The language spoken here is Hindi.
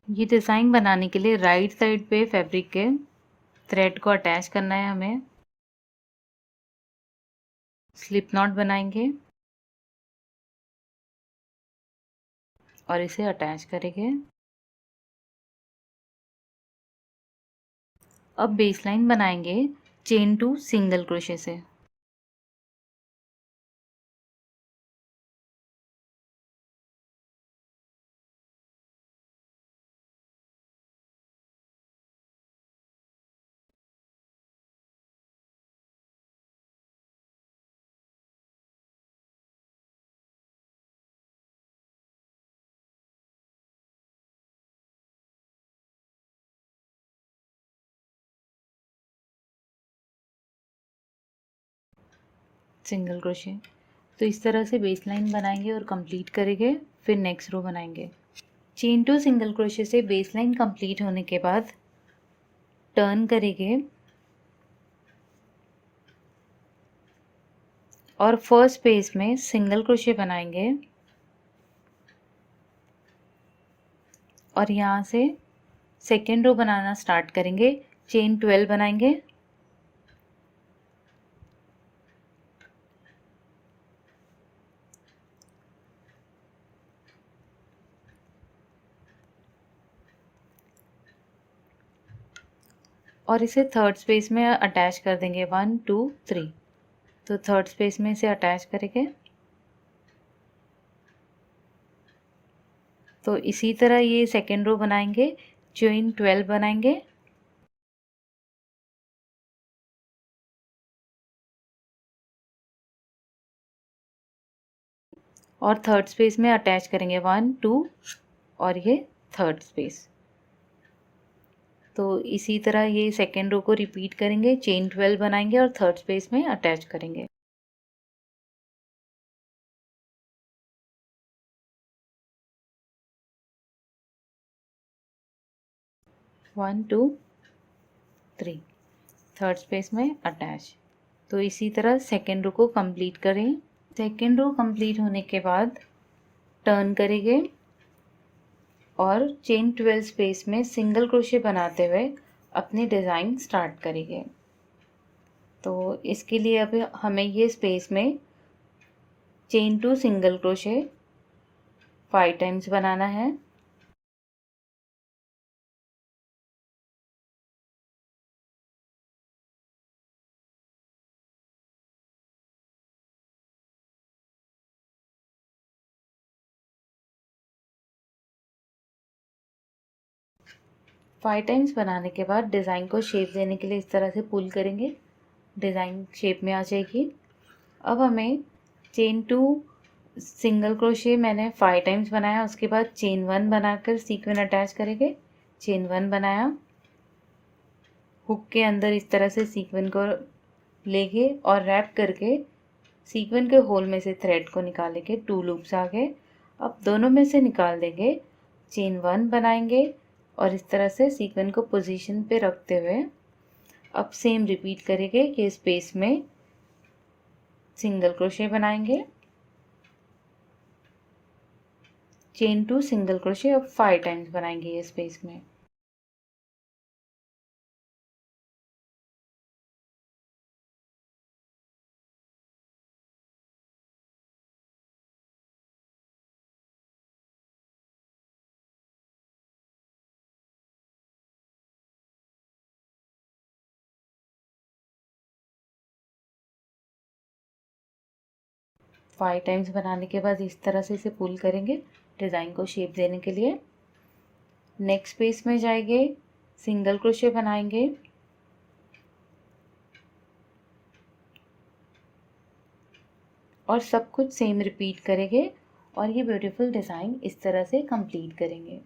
ये डिज़ाइन बनाने के लिए राइट साइड पे फैब्रिक के थ्रेड को अटैच करना है हमें। स्लिप नॉट बनाएंगे और इसे अटैच करेंगे। अब बेसलाइन बनाएंगे चेन टू सिंगल क्रोशे से। Single crochet. तो इस तरह से बेसलाइन बनाएंगे और कंप्लीट करेंगे। फिर नेक्स्ट रो बनाएंगे। चेन टू सिंगल क्रोशे से बेसलाइन कंप्लीट होने के बाद टर्न करेंगे और फर्स्ट पेज में सिंगल क्रोशे बनाएंगे और यहाँ से सेकेंड रो बनाना स्टार्ट करेंगे। चेन 12 बनाएंगे और इसे थर्ड स्पेस में अटैच कर देंगे 1 2 3। तो थर्ड स्पेस में इसे अटैच करेंगे। तो इसी तरह ये सेकेंड रो बनाएंगे। चेन 12 बनाएंगे और थर्ड स्पेस में अटैच करेंगे 1 2 और ये थर्ड स्पेस। तो इसी तरह ये सेकेंड रो को रिपीट करेंगे। चेन 12 बनाएंगे और थर्ड स्पेस में अटैच करेंगे। 1 2 3 थर्ड स्पेस में अटैच। तो इसी तरह सेकेंड रो को कंप्लीट करें। सेकेंड रो कंप्लीट होने के बाद टर्न करेंगे और चेन 12 स्पेस में सिंगल क्रोशे बनाते हुए अपनी डिज़ाइन स्टार्ट करेंगे। तो इसके लिए अब हमें ये स्पेस में chain two single crochet 5 times बनाना है। फाइव टाइम्स बनाने के बाद डिज़ाइन को शेप देने के लिए इस तरह से पुल करेंगे। डिज़ाइन शेप में आ जाएगी। अब हमें चेन टू सिंगल क्रोशे मैंने 5 टाइम्स बनाया। उसके बाद चेन 1 बनाकर सीक्वेंस अटैच करेंगे। चेन 1 बनाया, हुक के अंदर इस तरह से सीक्वेंस को लेके और रैप करके सीक्वेंस के होल में से थ्रेड को निकालेंगे। 2 लूप्स आ गए। अब दोनों में से निकाल देंगे। चेन 1 बनाएंगे और इस तरह से सीक्वेंस को पोजीशन पे रखते हुए अब सेम रिपीट करेंगे कि स्पेस में सिंगल क्रोशे बनाएंगे। चेन टू सिंगल क्रोशे अब 5 टाइम्स बनाएंगे ये स्पेस में। फाइव टाइम्स बनाने के बाद इस तरह से इसे पुल करेंगे डिज़ाइन को शेप देने के लिए। नेक्स्ट पेज में जाएंगे, सिंगल क्रोशे बनाएंगे और सब कुछ सेम रिपीट करेंगे और ये ब्यूटीफुल डिज़ाइन इस तरह से कंप्लीट करेंगे।